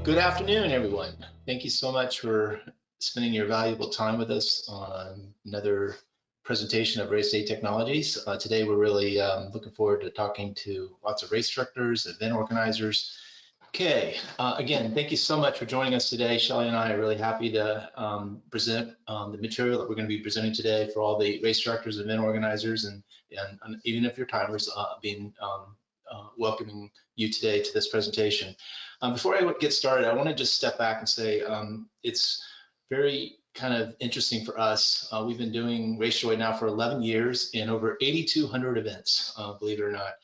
Good afternoon, everyone. Thank you so much for spending your valuable time with us on another presentation of Race Day Technologies. Today, we're really looking forward to talking to lots of race directors, event organizers. Okay, again, thank you so much for joining us today. Shelly and I are really happy to present the material that we're going to be presenting today for all the race directors, event organizers, and even if you're timers, welcoming you today to this presentation. Before I get started, I want to just step back and say it's very kind of interesting for us. We've been doing RaceJoy now for 11 years and over 8,200 events, believe it or not.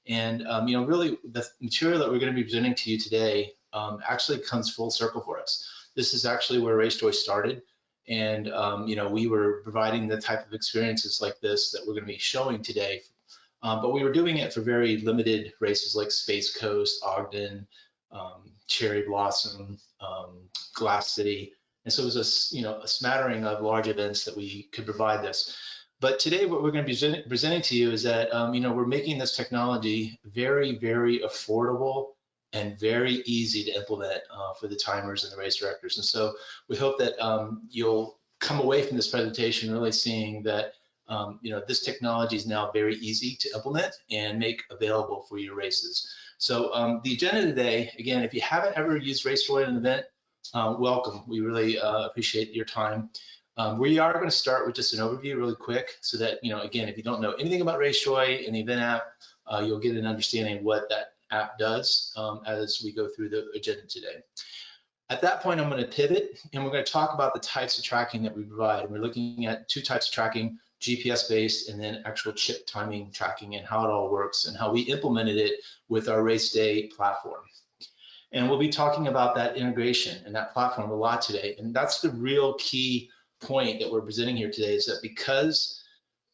And you know, really, the material that we're going to be presenting to you today actually comes full circle for us. This is actually where RaceJoy started, and you know, we were providing the type of experiences like this that we're going to be showing today. But we were doing it for very limited races like Space Coast, Ogden, Cherry Blossom, Glass City, and so it was a smattering of large events that we could provide this. But today, what we're going to be presenting to you is that you know, we're making this technology very, very affordable and very easy to implement for the timers and the race directors. And so we hope that you'll come away from this presentation really seeing that you know, this technology is now very easy to implement and make available for your races. So the agenda today, again, if you haven't ever used RaceJoy in an event, welcome. We really appreciate your time. We are going to start with just an overview really quick so that, you know, again, if you don't know anything about RaceJoy and the event app, you'll get an understanding of what that app does as we go through the agenda today. At that point, I'm going to pivot and we're going to talk about the types of tracking that we provide. And we're looking at two types of tracking, GPS-based and then actual chip timing tracking and how it all works and how we implemented it with our Race Day platform. And we'll be talking about that integration and that platform a lot today. And that's the real key point that we're presenting here today, is that because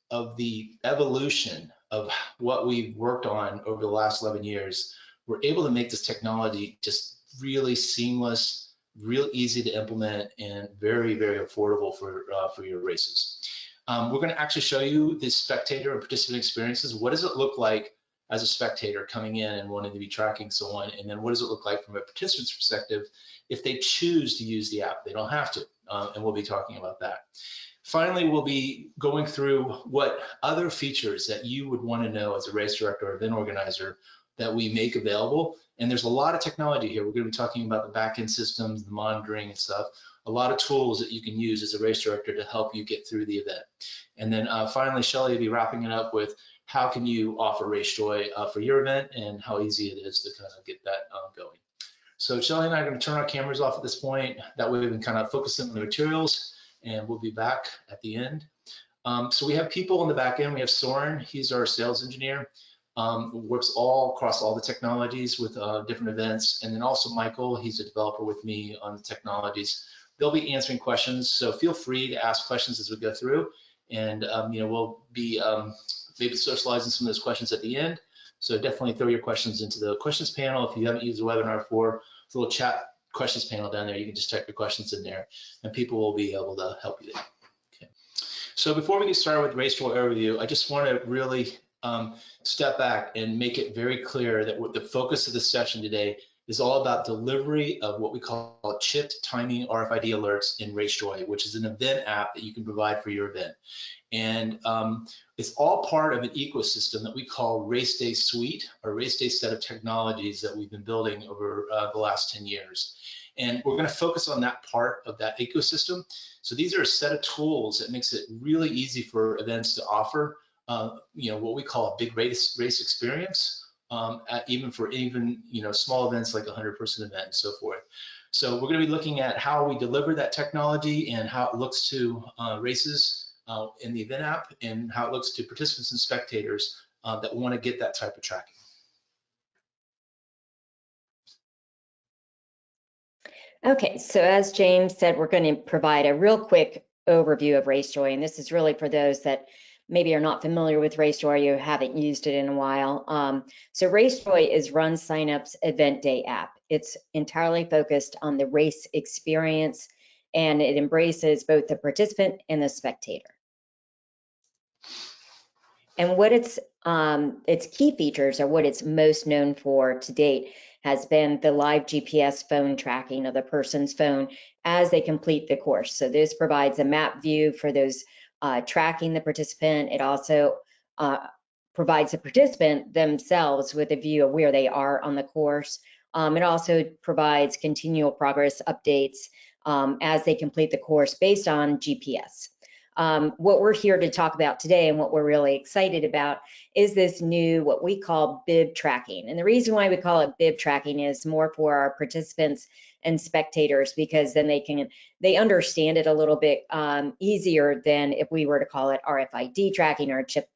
of the evolution of what we've worked on over the last 11 years, we're able to make this technology just really seamless, real easy to implement, and very, very affordable for your races. We're going to actually show you the spectator and participant experiences. What does it look like as a spectator coming in and wanting to be tracking so on? And then what does it look like from a participant's perspective if they choose to use the app? They don't have to, and we'll be talking about that. Finally, we'll be going through what other features that you would want to know as a race director or event organizer that we make available. And there's a lot of technology here. We're going to be talking about the back-end systems, the monitoring and stuff, a lot of tools that you can use as a race director to help you get through the event. And then finally, Shelly will be wrapping it up with how can you offer RaceJoy for your event and how easy it is to kind of get that going. So Shelly and I are going to turn our cameras off at this point. That way we can kind of focus on the materials, and we'll be back at the end. So we have people on the back end. We have Soren, he's our sales engineer, works all across all the technologies with different events. And then also Michael, he's a developer with me on the technologies. They'll be answering questions, so feel free to ask questions as we go through. And you know, we'll be maybe socializing some of those questions at the end. So definitely throw your questions into the questions panel. If you haven't used the webinar before, there's a little chat questions panel down there. You can just type your questions in there and people will be able to help you there. Okay. So before we get started with RaceJoy overview, I just want to really step back and make it very clear that what the focus of the session today is all about delivery of what we call chipped timing RFID alerts in RaceJoy, which is an event app that you can provide for your event. And it's all part of an ecosystem that we call Race Day Suite, or Race Day set of technologies that we've been building over the last 10 years. And we're going to focus on that part of that ecosystem. So these are a set of tools that makes it really easy for events to offer, you know, what we call a big race experience. Even for you know, small events like a 100-person event and so forth. So we're going to be looking at how we deliver that technology and how it looks to races in the event app and how it looks to participants and spectators that want to get that type of tracking. Okay, so as James said, we're going to provide a real quick overview of RaceJoy, and this is really for those that maybe are not familiar with RaceJoy, you haven't used it in a while. So RaceJoy is RunSignup's event day app. It's entirely focused on the race experience, and it embraces both the participant and the spectator. And what its key features, or what it's most known for to date, has been the live GPS phone tracking of the person's phone as they complete the course. So this provides a map view for those tracking the participant. It also provides the participant themselves with a view of where they are on the course. It also provides continual progress updates as they complete the course based on GPS. What we're here to talk about today, and what we're really excited about, is this new, what we call bib tracking. And the reason why we call it bib tracking is more for our participants and spectators, because then they understand it a little bit easier than if we were to call it RFID tracking or chip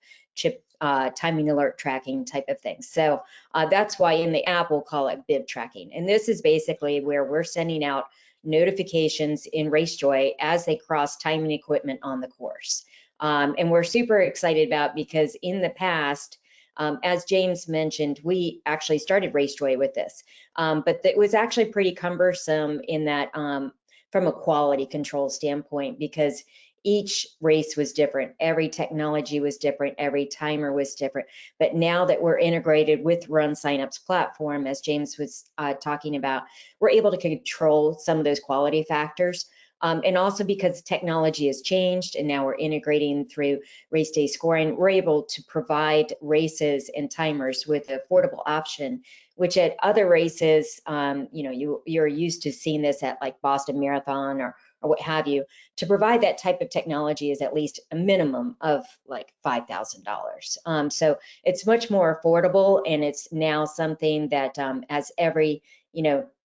timing alert tracking type of thing. So that's why in the app we'll call it bib tracking. And this is basically where we're sending out notifications in RaceJoy as they cross timing equipment on the course. And we're super excited about, because in the past, as James mentioned, we actually started RaceJoy with this, but it was actually pretty cumbersome in that from a quality control standpoint, because each race was different, every technology was different, every timer was different. But now that we're integrated with RunSignup's platform, as James was talking about, we're able to control some of those quality factors. And also because technology has changed and now we're integrating through race day scoring, we're able to provide races and timers with an affordable option, which at other races, you're used to seeing this at like Boston Marathon or what have you. To provide that type of technology is at least a minimum of like $5,000. So it's much more affordable, and it's now something that as every,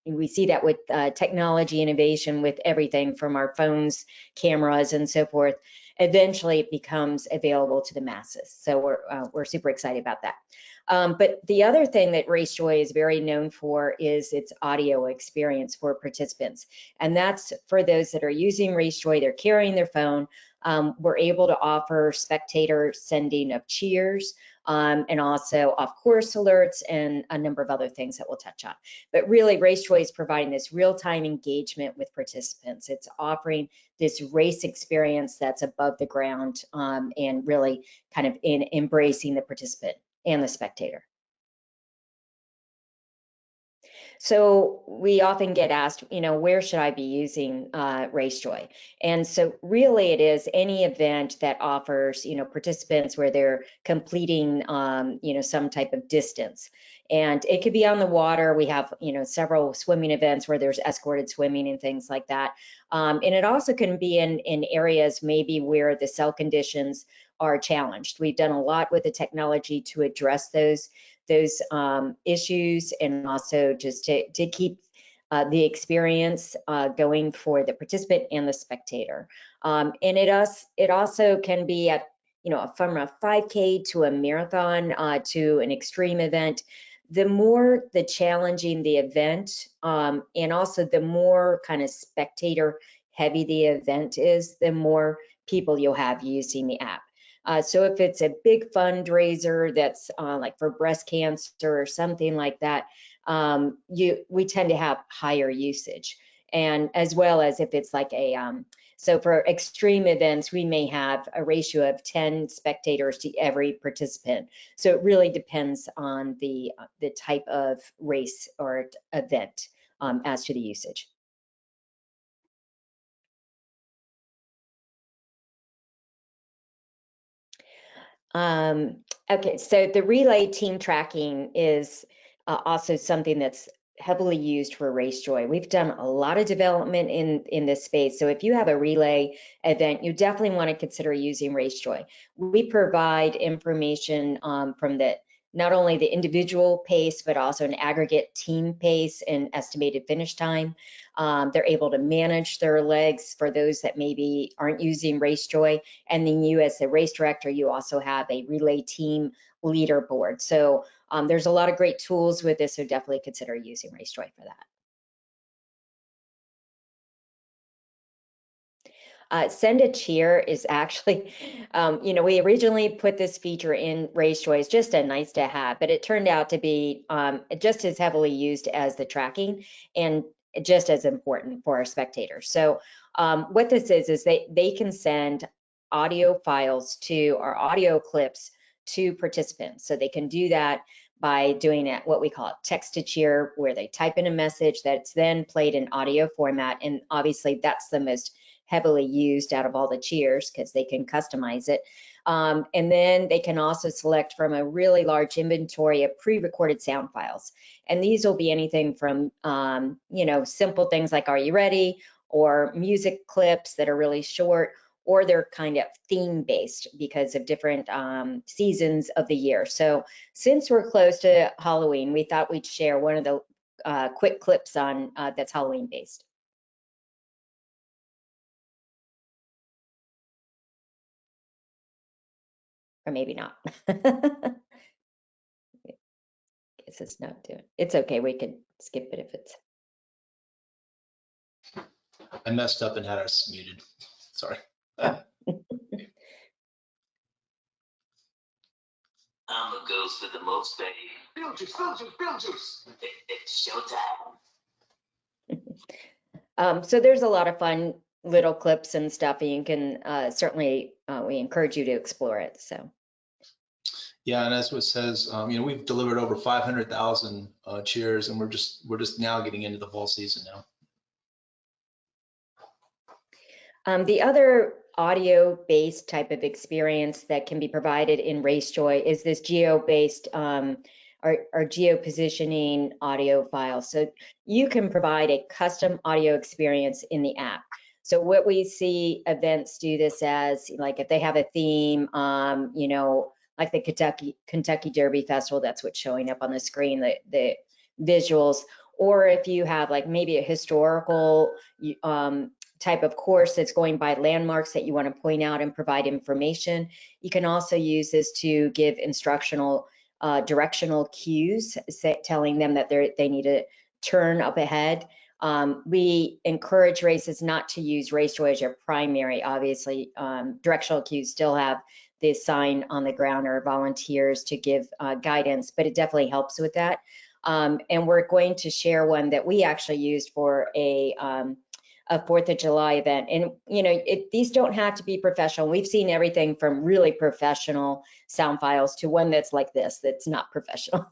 we see that with technology innovation, with everything from our phones, cameras, and so forth, eventually it becomes available to the masses. So we're super excited about that. But the other thing that RaceJoy is very known for is its audio experience for participants. And that's for those that are using RaceJoy, they're carrying their phone. We're able to offer spectator sending of cheers, and also off-course alerts, and a number of other things that we'll touch on. But really, RaceJoy is providing this real-time engagement with participants. It's offering this race experience that's above the ground, and really kind of embracing the participant and the spectator. So we often get asked, where should I be using RaceJoy? And so really it is any event that offers, participants where they're completing, some type of distance. And it could be on the water. We have, several swimming events where there's escorted swimming and things like that. And it also can be in areas maybe where the cell conditions are challenged. We've done a lot with the technology to address those issues, and also just to keep the experience going for the participant and the spectator. And it also can be at, from a 5K to a marathon to an extreme event. The more the challenging the event, and also the more kind of spectator heavy the event is, the more people you'll have using the app. So if it's a big fundraiser that's like for breast cancer or something like that, we tend to have higher usage. And as well as if it's like so for extreme events, we may have a ratio of 10 spectators to every participant. So it really depends on the type of race or event as to the usage. Okay, so the relay team tracking is also something that's heavily used for RaceJoy. We've done a lot of development in this space. So if you have a relay event, you definitely want to consider using RaceJoy. We provide information from not only the individual pace, but also an aggregate team pace and estimated finish time. They're able to manage their legs for those that maybe aren't using RaceJoy. And then you, as the race director, you also have a relay team leaderboard. So there's a lot of great tools with this, so definitely consider using RaceJoy for that. Send a cheer is actually, we originally put this feature in RaceJoy as just a nice to have, but it turned out to be just as heavily used as the tracking and just as important for our spectators. So what this is they can send audio files to our audio clips to participants. So they can do that by doing it, what we call text to cheer, where they type in a message that's then played in audio format. And obviously that's the most heavily used out of all the cheers because they can customize it. And then they can also select from a really large inventory of pre-recorded sound files. And these will be anything from, you know, simple things like, are you ready? Or music clips that are really short, or they're kind of theme based because of different seasons of the year. So since we're close to Halloween, we thought we'd share one of the quick clips on that's Halloween based. Or maybe not. Guess it's not doing. It's okay. We can skip it if it's. I messed up and had us muted. Sorry. I'm the ghost with the most baby. Beetlejuice, Beetlejuice, Beetlejuice. It's showtime. So there's a lot of fun little clips and stuff, and you can certainly, we encourage you to explore it. So. Yeah, and as it says, you know, we've delivered over 500,000 cheers, and we're just now getting into the fall season now. The other audio-based type of experience that can be provided in RaceJoy is this geo-based our geo-positioning audio file. So you can provide a custom audio experience in the app. So what we see events do this as, like if they have a theme, you know, like the Kentucky Derby Festival, that's what's showing up on the screen, the visuals, or if you have like maybe a historical type of course that's going by landmarks that you want to point out and provide information. You can also use this to give instructional directional cues, telling them that they need to turn up ahead. We encourage races not to use RaceJoy as your primary. Obviously, directional cues still have the sign on the ground or volunteers to give guidance, but it definitely helps with that. And we're going to share one that we actually used for a 4th of July event. And, you know, these don't have to be professional. We've seen everything from really professional sound files to one that's like this, that's not professional.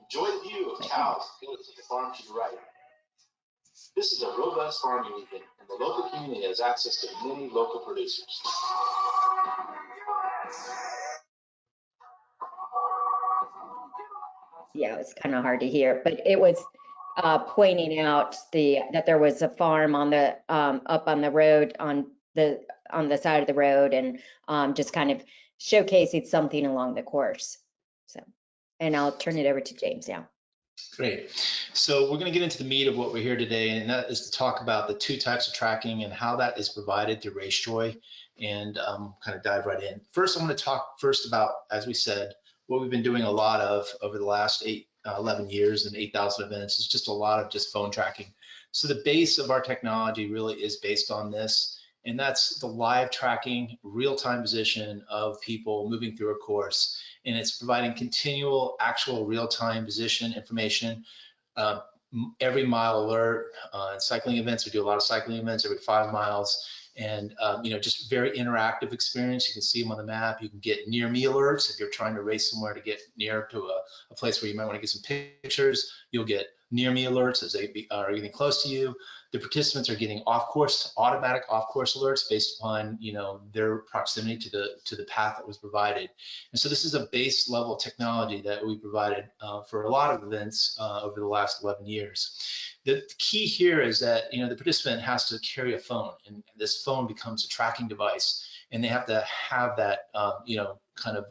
Enjoy the view of cows built to the farm to the right. This is a robust farming region, and the local community has access to many local producers. Yeah, it's kind of hard to hear, but it was pointing out that there was a farm on the up on the road on the side of the road, and just kind of showcasing something along the course. So, and I'll turn it over to James now. Great. So we're going to get into the meat of what we're here today, and that is to talk about the two types of tracking and how that is provided through RaceJoy, and kind of dive right in. First, I'm going to talk first about, as we said, what we've been doing a lot of over the last 11 years and 8,000 events is just a lot of just phone tracking. So the base of our technology really is based on this, and that's the live tracking, real-time position of people moving through a course. And it's providing continual, actual real-time position information, every mile alert. Cycling events, we do a lot of cycling events every 5 miles. And you know, just very interactive experience. You can see them on the map. You can get near me alerts if you're trying to race somewhere to get near to a place where you might want to get some pictures. You'll get near me alerts as they are getting close to you. The participants are getting off-course, automatic off-course alerts based upon, you know, their proximity to the path that was provided. And so this is a base level technology that we provided for a lot of events over the last 11 years. The key here is that, you know, the participant has to carry a phone, and this phone becomes a tracking device, and they have to have that, you know, kind of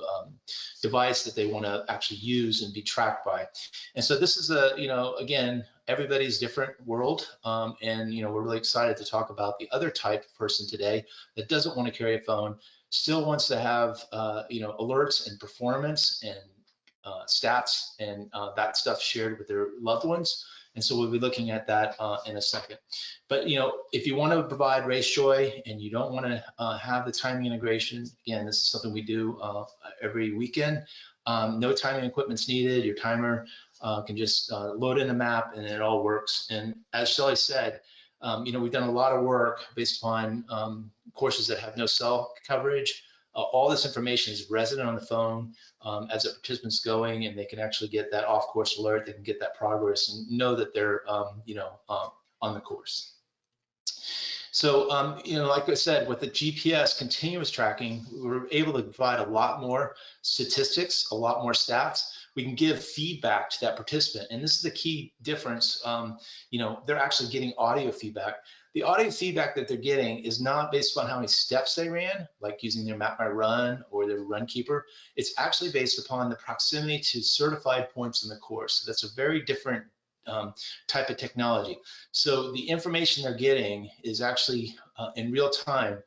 device that they want to actually use and be tracked by. And so this is a, you know, again, everybody's different world, and, you know, we're really excited to talk about the other type of person today that doesn't want to carry a phone, still wants to have, you know, alerts and performance and stats and that stuff shared with their loved ones. And so we'll be looking at that in a second. But, you know, if you want to provide RaceJoy and you don't want to have the timing integration, again, this is something we do every weekend. No timing equipment's needed. Your timer can just load in the map and it all works. And as Shelley said, We've done a lot of work based upon courses that have no cell coverage. All this information is resident on the phone as a participant's going, and they can actually get that off-course alert. They can get that progress and know that they're, on the course. So, like I said, with the GPS continuous tracking, we were able to provide a lot more statistics, a lot more stats. We can give feedback to that participant. And this is the key difference. They're actually getting audio feedback. The audio feedback that they're getting is not based on how many steps they ran, like using their Map My Run or their RunKeeper. It's actually based upon the proximity to certified points in the course. So that's a very different type of technology. So the information they're getting is actually in real time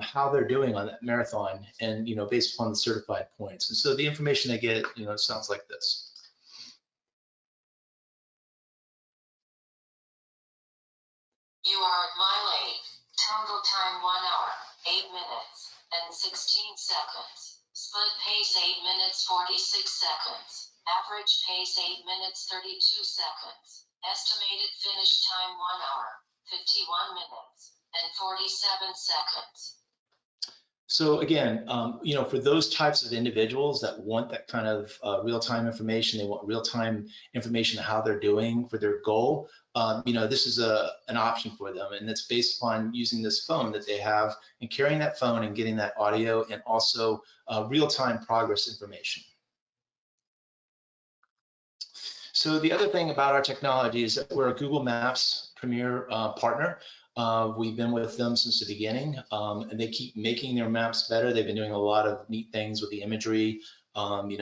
how they're doing on that marathon, and based upon the certified points. And so the information they get, sounds like this. You are at mile 8. Total time 1 hour, 8 minutes, and 16 seconds. Split pace 8 minutes, 46 seconds. Average pace 8 minutes, 32 seconds. Estimated finish time 1 hour, 51 minutes, and 47 seconds. So again, for those types of individuals that want that kind of real-time information, they want real-time information of how they're doing for their goal, this is an option for them, and it's based upon using this phone that they have and carrying that phone and getting that audio and also real-time progress information. So the other thing about our technology is that we're a Google Maps premier partner. We've been with them since the beginning, and they keep making their maps better. They've been doing a lot of neat things with the imagery,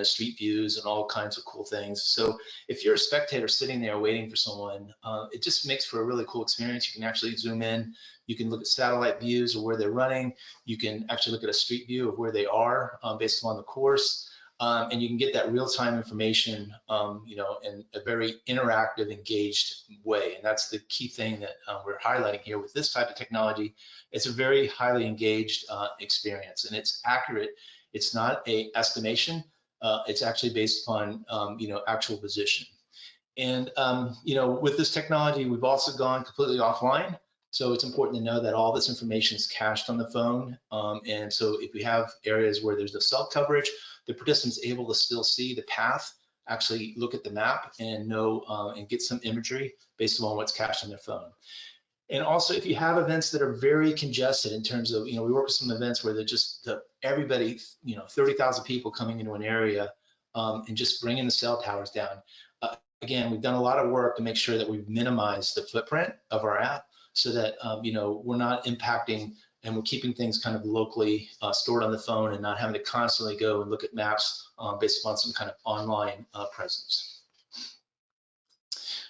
street views and all kinds of cool things. So if you're a spectator sitting there waiting for someone, it just makes for a really cool experience. You can actually zoom in. You can look at satellite views of where they're running. You can actually look at a street view of where they are based on the course. And you can get that real-time information, in a very interactive, engaged way. And that's the key thing that we're highlighting here with this type of technology. It's a very highly engaged experience, and it's accurate. It's not a estimation. It's actually based upon, actual position. And, with this technology, we've also gone completely offline. So it's important to know that all this information is cached on the phone. And so if we have areas where there's no cell coverage, the participant's able to still see the path, actually look at the map and know and get some imagery based on what's cached on their phone. And also, if you have events that are very congested in terms of, we work with some events where they're just everybody, 30,000 people coming into an area and just bringing the cell towers down. Again, we've done a lot of work to make sure that we've minimized the footprint of our app so that, we're not impacting and we're keeping things kind of locally stored on the phone and not having to constantly go and look at maps based upon some kind of online presence.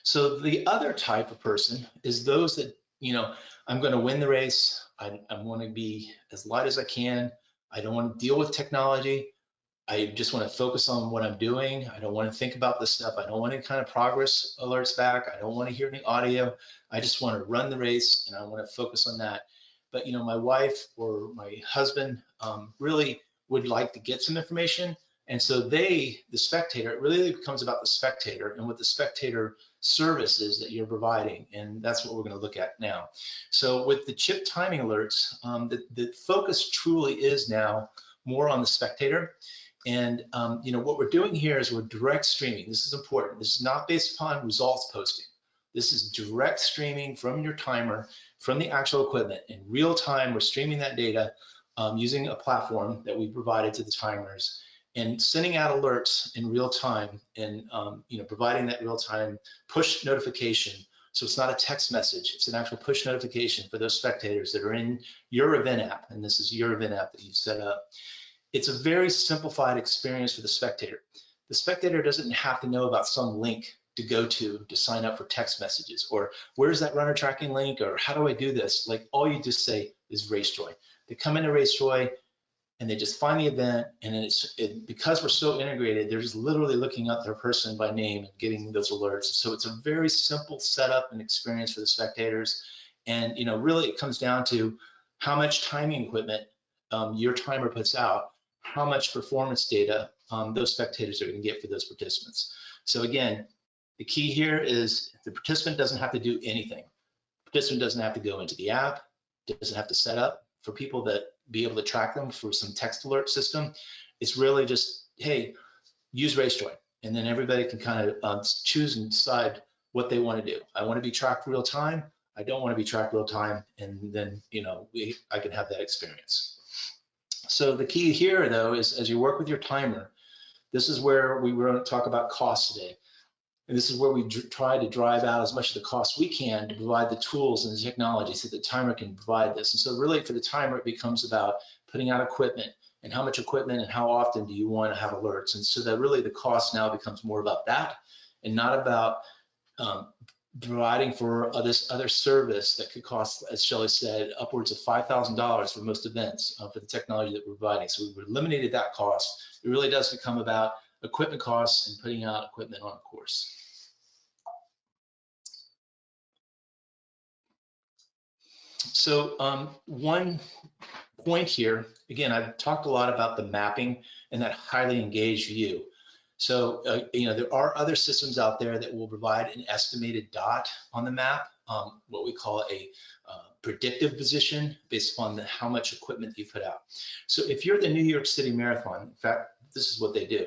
So the other type of person is those that, I'm going to win the race. I want to be as light as I can. I don't want to deal with technology. I just want to focus on what I'm doing. I don't want to think about this stuff. I don't want any kind of progress alerts back. I don't want to hear any audio. I just want to run the race and I want to focus on that. But my wife or my husband really would like to get some information. And so the spectator, it really becomes about the spectator and what the spectator services that you're providing. And that's what we're going to look at now. So with the chip timing alerts, the focus truly is now more on the spectator. And what we're doing here is we're direct streaming. This is important. This is not based upon results posting. This is direct streaming from your timer, from the actual equipment. In real time, we're streaming that data using a platform that we provided to the timers and sending out alerts in real time and providing that real time push notification. So it's not a text message, it's an actual push notification for those spectators that are in your event app. And this is your event app that you've set up. It's a very simplified experience for the spectator. The spectator doesn't have to know about some link to go to sign up for text messages, or where's that runner tracking link, or how do I do this? Like, all you just say is RaceJoy. They come into RaceJoy and they just find the event, and because we're so integrated, they're just literally looking up their person by name and getting those alerts. So it's a very simple setup and experience for the spectators. And really it comes down to how much timing equipment your timer puts out, how much performance data those spectators are going to get for those participants. So again, the key here is the participant doesn't have to do anything. Participant doesn't have to go into the app, doesn't have to set up. For people that be able to track them for some text alert system, it's really just, hey, use RaceJoy. And then everybody can kind of choose and decide what they want to do. I want to be tracked real time. I don't want to be tracked real time. And then, you know, I can have that experience. So the key here, though, is as you work with your timer, this is where we were going to talk about cost today. And this is where we try to drive out as much of the cost we can to provide the tools and the technology so the timer can provide this. And so really for the timer, it becomes about putting out equipment and how much equipment and how often do you want to have alerts. And so that really the cost now becomes more about that and not about providing for this other service that could cost, as Shelley said, upwards of $5,000 for most events for the technology that we're providing. So we've eliminated that cost. It really does become about equipment costs and putting out equipment on a course. So one point here, again, I've talked a lot about the mapping and that highly engaged view. So, you know, there are other systems out there that will provide an estimated dot on the map, what we call a predictive position based upon how much equipment you put out. So if you're the New York City Marathon, in fact, this is what they do.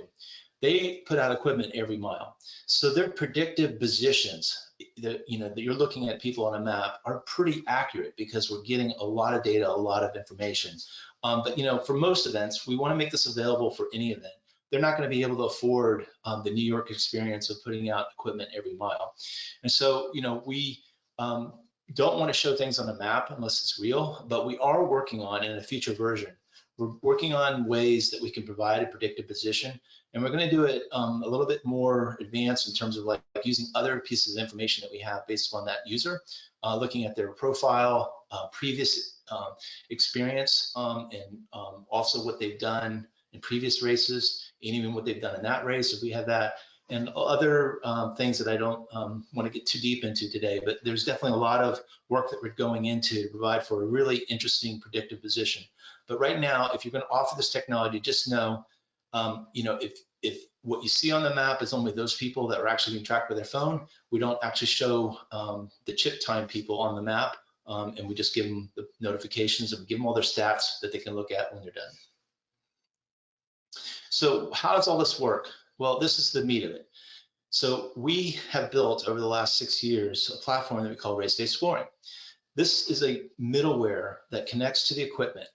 They put out equipment every mile. So their predictive positions that, you know, that you're looking at people on a map are pretty accurate because we're getting a lot of data, a lot of information. But, you know, for most events, we want to make this available for any event. They're not going to be able to afford the New York experience of putting out equipment every mile. And so, you know, we don't want to show things on the map unless it's real, but we are working on, in a future version, we're working on ways that we can provide a predictive position, and we're going to do it a little bit more advanced in terms of like using other pieces of information that we have based on that user, looking at their profile, previous experience, and also what they've done in previous races, and even what they've done in that race, if we have that, and other things that I don't want to get too deep into today, but there's definitely a lot of work that we're going into to provide for a really interesting predictive position. But right now, if you're going to offer this technology, just know, you know, if what you see on the map is only those people that are actually being tracked by their phone, we don't actually show the chip time people on the map, and we just give them the notifications and give them all their stats that they can look at when they're done. So how does all this work? Well, this is the meat of it. So we have built over the last 6 years a platform that we call Race Day Scoring. This is a middleware that connects to the equipment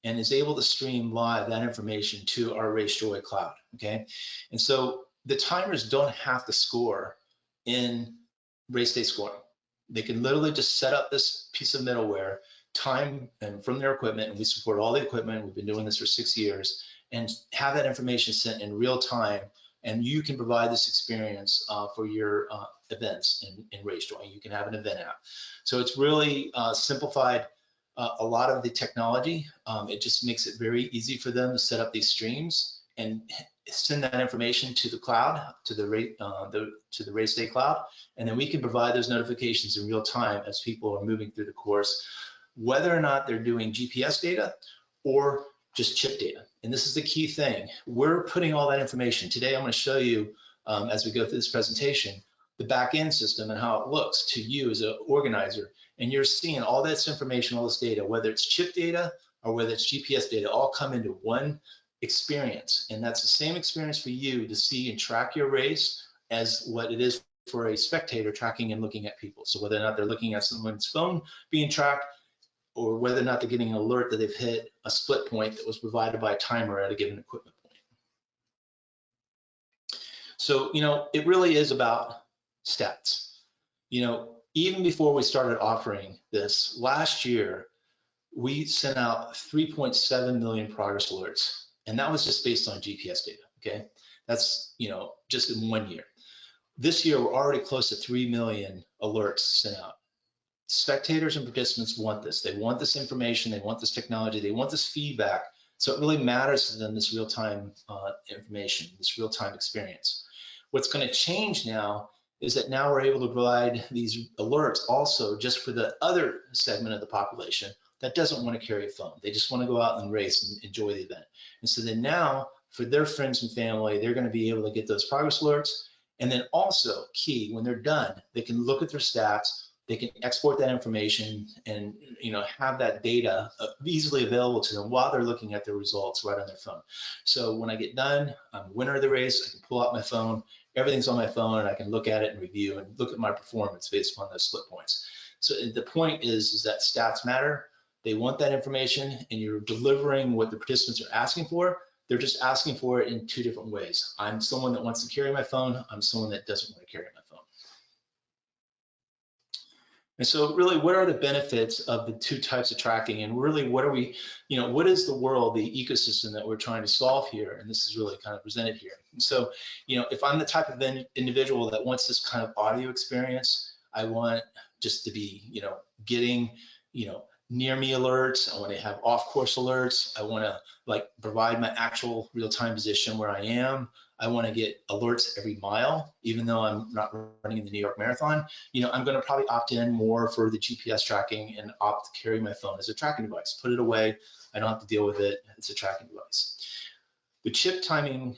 and is able to stream live that information to our RaceJoy cloud, okay? And so the timers don't have to score in Race Day Scoring. They can literally just set up this piece of middleware, time and from their equipment, and we support all the equipment. We've been doing this for 6 years, and have that information sent in real time, and you can provide this experience for your events in RaceJoy. You can have an event app. So it's really simplified a lot of the technology. It just makes it very easy for them to set up these streams and send that information to the cloud, to the Race Day cloud, and then we can provide those notifications in real time as people are moving through the course, whether or not they're doing GPS data or just chip data. And this is the key thing. We're putting all that information. Today, I'm going to show you, as we go through this presentation, the back-end system and how it looks to you as an organizer. And you're seeing all this information, all this data, whether it's chip data or whether it's GPS data, all come into one experience. And that's the same experience for you to see and track your race as what it is for a spectator tracking and looking at people. So whether or not they're looking at someone's phone being tracked, or whether or not they're getting an alert that they've hit a split point that was provided by a timer at a given equipment point. So, you know, it really is about stats. You know, even before we started offering this, last year, we sent out 3.7 million progress alerts, and that was just based on GPS data, okay? That's, you know, just in 1 year. This year, we're already close to 3 million alerts sent out. Spectators and participants want this. They want this information. They want this technology. They want this feedback. So it really matters to them, this real-time information, this real-time experience. What's going to change now is that now we're able to provide these alerts also just for the other segment of the population that doesn't want to carry a phone. They just want to go out and race and enjoy the event. And so then now, for their friends and family, they're going to be able to get those progress alerts. And then also, key, when they're done, they can look at their stats, they can export that information and have that data easily available to them while they're looking at their results right on their phone. So when I get done, I'm the winner of the race, I can pull out my phone, everything's on my phone, and I can look at it and review and look at my performance based upon those split points. So the point is that stats matter. They want that information, and you're delivering what the participants are asking for. They're just asking for it in two different ways. I'm someone that wants to carry my phone. I'm someone that doesn't want to carry my phone. And so really, what are the benefits of the two types of tracking? And really, what are we, what is the world, the ecosystem that we're trying to solve here? And this is really kind of presented here. And so, if I'm the type of individual that wants this kind of audio experience, I want just to be, getting, near me alerts. I want to have off-course alerts. I want to provide my actual real-time position where I am. I want to get alerts every mile, even though I'm not running in the New York Marathon. I'm going to probably opt in more for the GPS tracking and opt to carry my phone as a tracking device. Put it away. I don't have to deal with it. It's a tracking device. The chip timing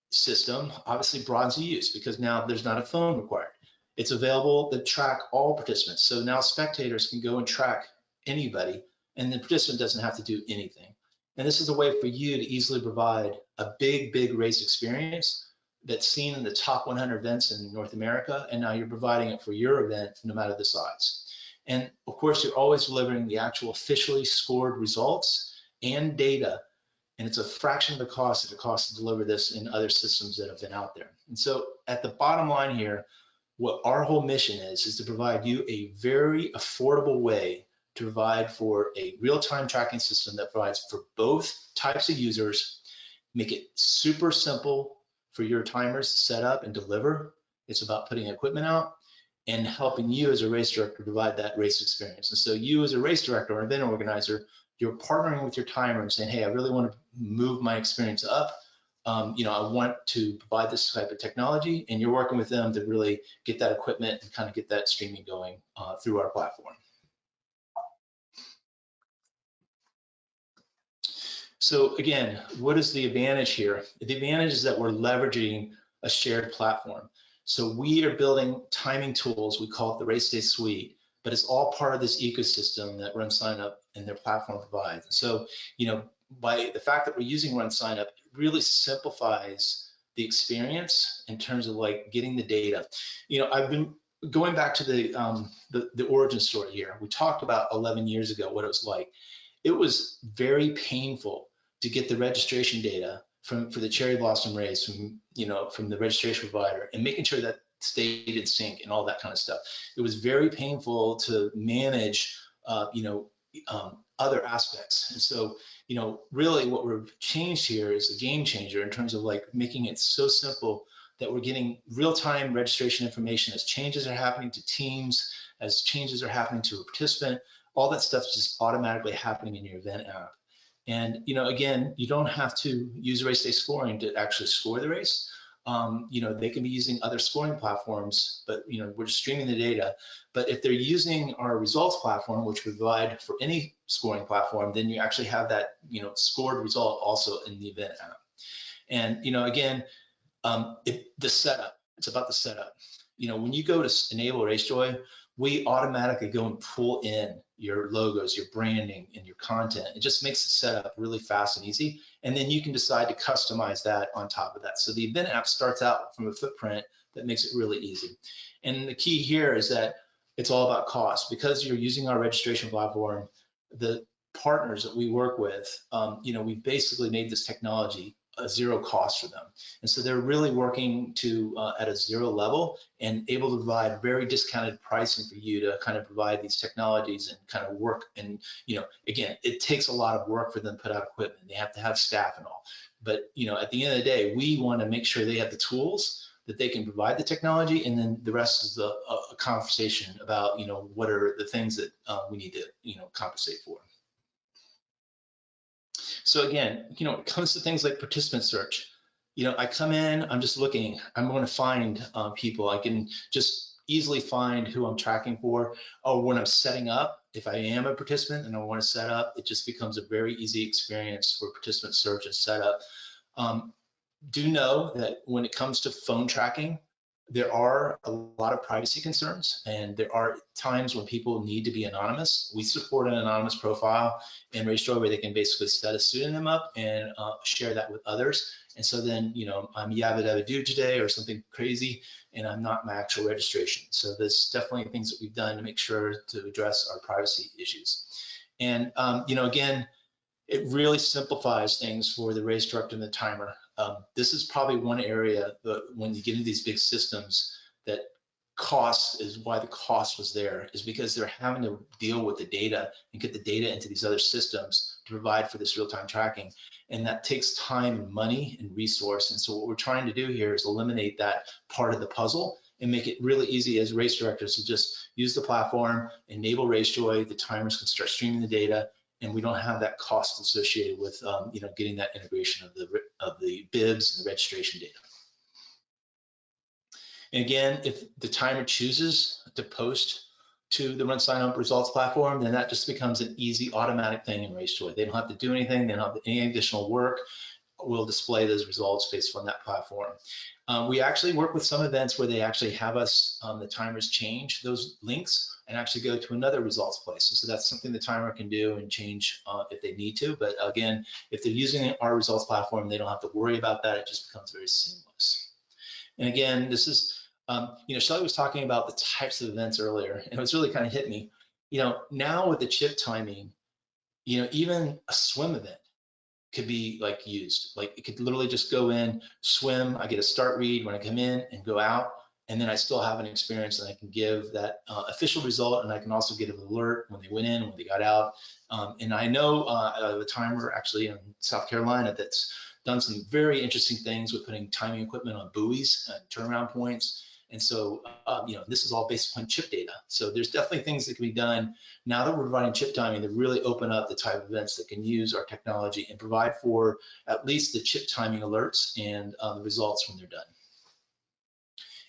system obviously broadens the use because now there's not a phone required. It's available to track all participants. So now spectators can go and track anybody, and the participant doesn't have to do anything. And this is a way for you to easily provide a big race experience that's seen in the top 100 events in North America, and now you're providing it for your event no matter the size. And of course, you're always delivering the actual officially scored results and data, and it's a fraction of the cost that it costs to deliver this in other systems that have been out there. And so at the bottom line here, what our whole mission is to provide you a very affordable way to provide for a real-time tracking system that provides for both types of users, make it super simple for your timers to set up and deliver. It's about putting equipment out and helping you as a race director provide that race experience. And so you as a race director or event organizer, you're partnering with your timer and saying, hey, I really want to move my experience up. I want to provide this type of technology, and you're working with them to really get that equipment and kind of get that streaming going through our platform. So again, what is the advantage here? The advantage is that we're leveraging a shared platform. So we are building timing tools. We call it the Race Day Suite, but it's all part of this ecosystem that RunSignup and their platform provides. So, by the fact that we're using RunSignup, it really simplifies the experience in terms of getting the data. I've been going back to the origin story here. We talked about 11 years ago what it was like. It was very painful to get the registration data for the Cherry Blossom race from the registration provider and making sure that stayed in sync and all that kind of stuff. It was very painful to manage other aspects. And so, really what we've changed here is a game changer in terms of making it so simple that we're getting real-time registration information as changes are happening to teams, as changes are happening to a participant. All that stuff is just automatically happening in your event app. And, again, you don't have to use race day scoring to actually score the race. They can be using other scoring platforms, but, we're just streaming the data. But if they're using our results platform, which we provide for any scoring platform, then you actually have that, scored result also in the event app. And, again, the setup, it's about the setup. When you go to enable RaceJoy, we automatically go and pull in your logos, your branding, and your content. It just makes the setup really fast and easy. And then you can decide to customize that on top of that. So the event app starts out from a footprint that makes it really easy. And the key here is that it's all about cost. Because you're using our registration platform, the partners that we work with, we've basically made this technology a zero cost for them. And so they're really working to at a zero level and able to provide very discounted pricing for you to kind of provide these technologies and kind of work. And, again, it takes a lot of work for them to put out equipment. They have to have staff and all. But, at the end of the day, we want to make sure they have the tools that they can provide the technology, and then the rest is a conversation about, what are the things that we need to, compensate for. So again, it comes to things like participant search. I come in, I'm just looking, I'm going to find people. I can just easily find who I'm tracking for, or when I'm setting up, if I am a participant and I want to set up, it just becomes a very easy experience for participant search and setup. Do know that when it comes to phone tracking, there are a lot of privacy concerns, and there are times when people need to be anonymous. We support an anonymous profile in RaceJoy where they can basically set a pseudonym up and share that with others. And so then, you know, I'm Yabba Dabba Doo today or something crazy, and I'm not my actual registration. So there's definitely things that we've done to make sure to address our privacy issues. And, you know, again, it really simplifies things for the race director and the timer. This is probably one area that when you get into these big systems that cost is why the cost was there, is because they're having to deal with the data and get the data into these other systems to provide for this real-time tracking. And that takes time and money and resource. And so what we're trying to do here is eliminate that part of the puzzle and make it really easy as race directors to just use the platform, enable RaceJoy, the timers can start streaming the data, and we don't have that cost associated with you know, getting that integration of the bibs and the registration data. And again, if the timer chooses to post to the RunSignup results platform, then that just becomes an easy automatic thing in RaceJoy. They don't have to do anything, they don't have any additional work. We'll display those results based on that platform. We actually work with some events where they actually have us, the timers change those links and actually go to another results place. And so that's something the timer can do and change if they need to. But again, if they're using our results platform, they don't have to worry about that. It just becomes very seamless. And again, this is, you know, Shelly was talking about the types of events earlier, and it was really kind of hit me. You know, now with the chip timing, you know, even a swim event could be like used. Like it could literally just go in, swim, I get a start read when I come in and go out, and then I still have an experience and I can give that official result, and I can also get an alert when they went in, when they got out. And I know the timer actually in South Carolina that's done some very interesting things with putting timing equipment on buoys and turnaround points. And so, you know, this is all based on chip data. So there's definitely things that can be done now that we're providing chip timing that really open up the type of events that can use our technology and provide for at least the chip timing alerts and the results when they're done.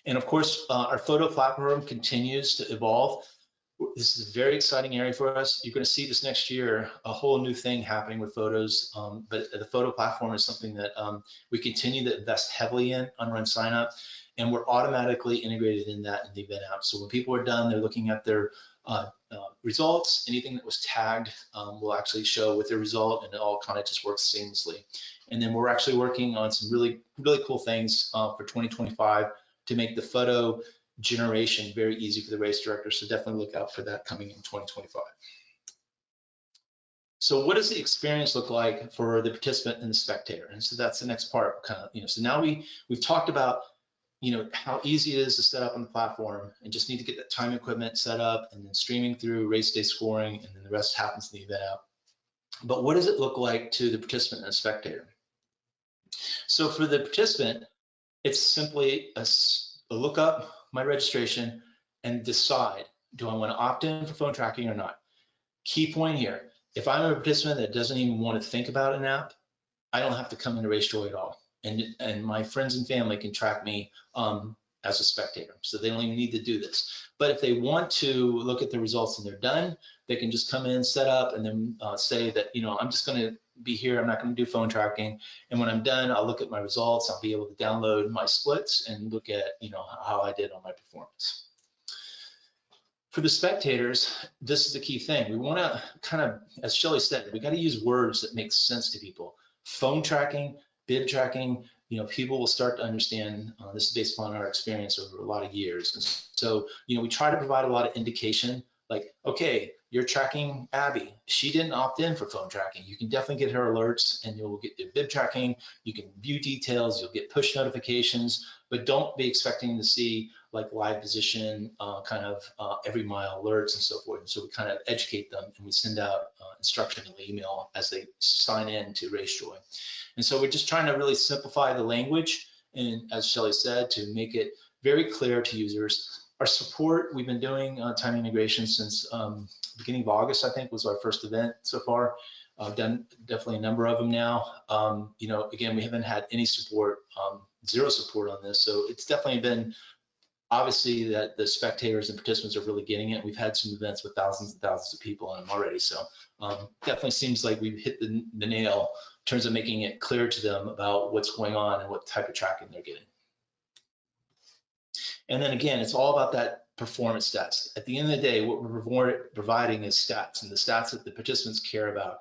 And of course, our photo platform continues to evolve. This is a very exciting area for us. You're going to see this next year, a whole new thing happening with photos. But the photo platform is something that we continue to invest heavily in on RunSignup, and we're automatically integrated in that in the event app. So when people are done, they're looking at their results. Anything that was tagged will actually show with their result, and it all kind of just works seamlessly. And then we're actually working on some really cool things for 2025 to make the photo generation very easy for the race director. So definitely look out for that coming in 2025. So what does the experience look like for the participant and the spectator? And so that's the next part, kind of, you know, so now we've talked about, you know, how easy it is to set up on the platform and just need to get that time equipment set up and then streaming through race day scoring, and then the rest happens in the event app. But what does it look like to the participant and the spectator? So for the participant, it's simply a look up my registration and decide, do I want to opt in for phone tracking or not? Key point here, if I'm a participant that doesn't even want to think about an app, I don't have to come into RaceJoy at all. And my friends and family can track me as a spectator. So they don't even need to do this. But if they want to look at the results and they're done, they can just come in, set up, and then say that, you know, I'm just going to be here. I'm not going to do phone tracking. And when I'm done, I'll look at my results. I'll be able to download my splits and look at, you know, how I did on my performance. For the spectators, this is the key thing. We want to kind of, as Shelly said, we got to use words that make sense to people. Phone tracking, bib tracking, you know, people will start to understand, this is based on our experience over a lot of years. And so, you know, we try to provide a lot of indication, like, okay, you're tracking Abby. She didn't opt in for phone tracking. You can definitely get her alerts and you'll get the bib tracking. You can view details, you'll get push notifications, but don't be expecting to see like live position, kind of every mile alerts and so forth. And so we kind of educate them and we send out instruction in the email as they sign in to RaceJoy. And so we're just trying to really simplify the language, and as Shelly said, to make it very clear to users. Our support, we've been doing time integration since beginning of August, I think, was our first event so far. I've done definitely a number of them now. You know, again, we haven't had any support, zero support on this. So it's definitely been obviously that the spectators and participants are really getting it. We've had some events with thousands and thousands of people on them already. So definitely seems like we've hit the nail in terms of making it clear to them about what's going on and what type of tracking they're getting. And then again, it's all about that performance stats. At the end of the day, what we're providing is stats, and the stats that the participants care about,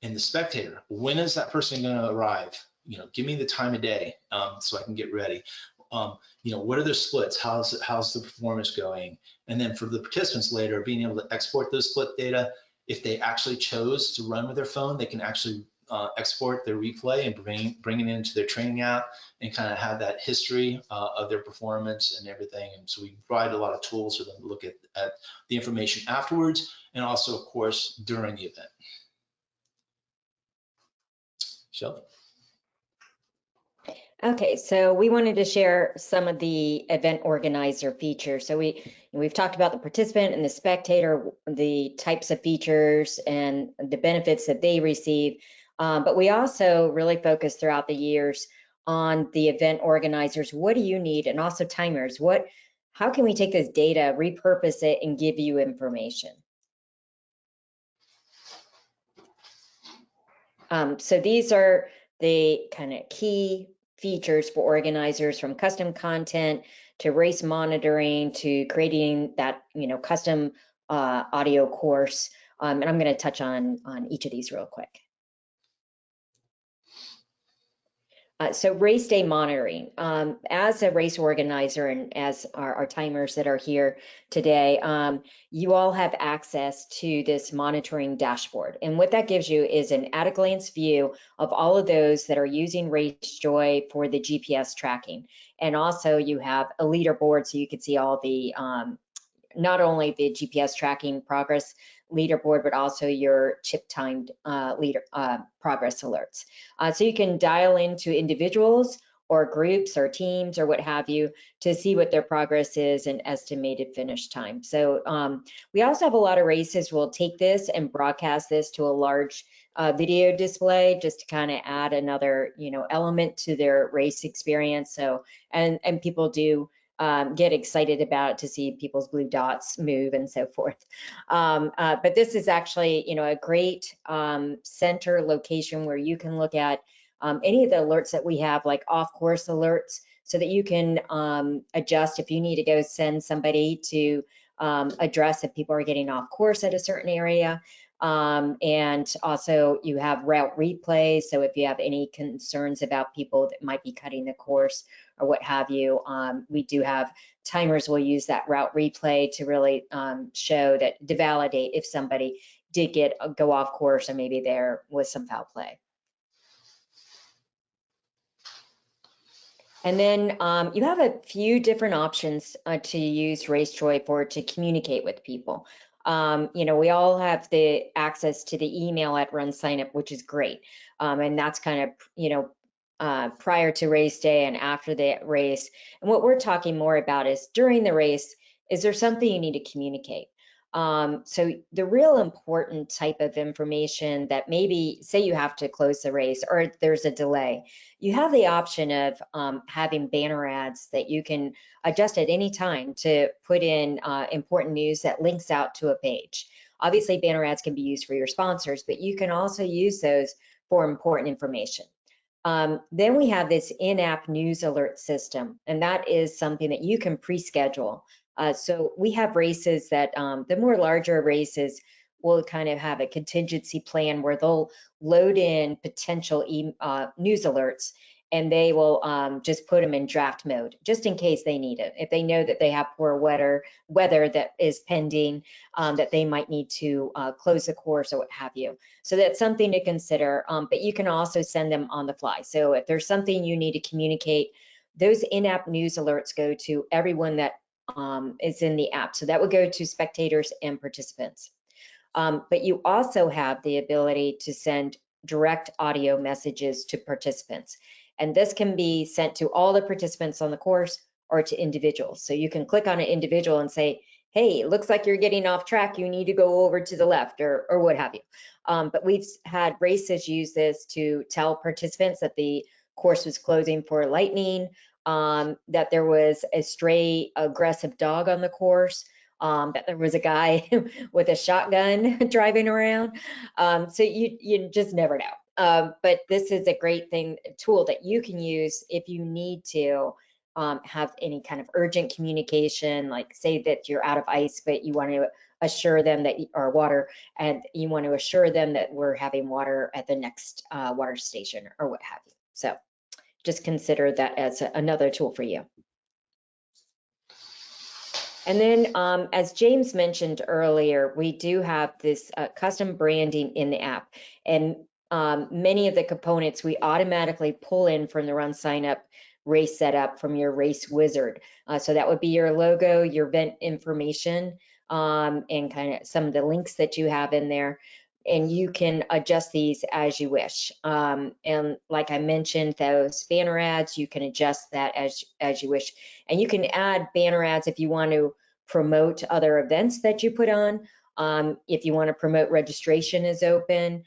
and the spectator. When is that person going to arrive? Give me the time of day so I can get ready. What are their splits? How's the performance going? And then for the participants later, being able to export those split data. If they actually chose to run with their phone, they can actually export their replay and bring it into their training app and kind of have that history of their performance and everything. And so we provide a lot of tools for them to look at the information afterwards and also, of course, during the event. Shelby? Okay, so we wanted to share some of the event organizer features. So we've talked about the participant and the spectator, the types of features and the benefits that they receive. But we also really focus throughout the years on the event organizers. What do you need? And also timers. How can we take this data, repurpose it, and give you information? So these are the kind of key features for organizers, from custom content to race monitoring to creating that custom audio course. And I'm going to touch on each of these real quick. So race day monitoring. As a race organizer and as our timers that are here today, you all have access to this monitoring dashboard. And what that gives you is an at-a-glance view of all of those that are using RaceJoy for the GPS tracking. And also you have a leaderboard so you can see all the, not only the GPS tracking progress leaderboard, but also your chip timed progress alerts. So you can dial into individuals or groups or teams or what have you to see what their progress is and estimated finish time. So we also have a lot of races will take this and broadcast this to a large video display just to kind of add another element to their race experience. So and people do get excited about it to see people's blue dots move and so forth. But this is actually, a great center location where you can look at any of the alerts that we have, like off-course alerts, so that you can adjust if you need to go send somebody to address if people are getting off course at a certain area. And also you have route replay. So if you have any concerns about people that might be cutting the course or what have you, we do have timers will use that route replay to really show that, to validate if somebody did go off course or maybe there was some foul play. And then you have a few different options to use RaceJoy for to communicate with people. We all have the access to the email at RunSignup, which is great. And that's kind of, prior to race day and after the race. And what we're talking more about is during the race, is there something you need to communicate? So the real important type of information that maybe, say you have to close the race or there's a delay, you have the option of having banner ads that you can adjust at any time to put in important news that links out to a page. Obviously, banner ads can be used for your sponsors, but you can also use those for important information. Then we have this in-app news alert system, and that is something that you can pre-schedule. So we have races that the more larger races will kind of have a contingency plan where they'll load in potential news alerts, and they will just put them in draft mode just in case they need it. If they know that they have poor weather that is pending, that they might need to close the course or what have you. So that's something to consider, but you can also send them on the fly. So if there's something you need to communicate, those in-app news alerts go to everyone that is in the app. So that would go to spectators and participants. But you also have the ability to send direct audio messages to participants. And this can be sent to all the participants on the course or to individuals. So you can click on an individual and say, hey, it looks like you're getting off track. You need to go over to the left or what have you. But we've had races use this to tell participants that the course was closing for lightning, that there was a stray aggressive dog on the course, that there was a guy with a shotgun driving around. So you just never know. But this is a great tool that you can use if you need to have any kind of urgent communication, like say that you're out of ice, but you want to assure them that, or water, and you want to assure them that we're having water at the next water station or what have you. So just consider that as another tool for you. And then, as James mentioned earlier, we do have this custom branding in the app, and many of the components we automatically pull in from the RunSignup race setup from your race wizard. So that would be your logo, your event information, and kind of some of the links that you have in there. And you can adjust these as you wish. And like I mentioned, those banner ads, you can adjust that as you wish. And you can add banner ads if you want to promote other events that you put on. If you want to promote registration is open.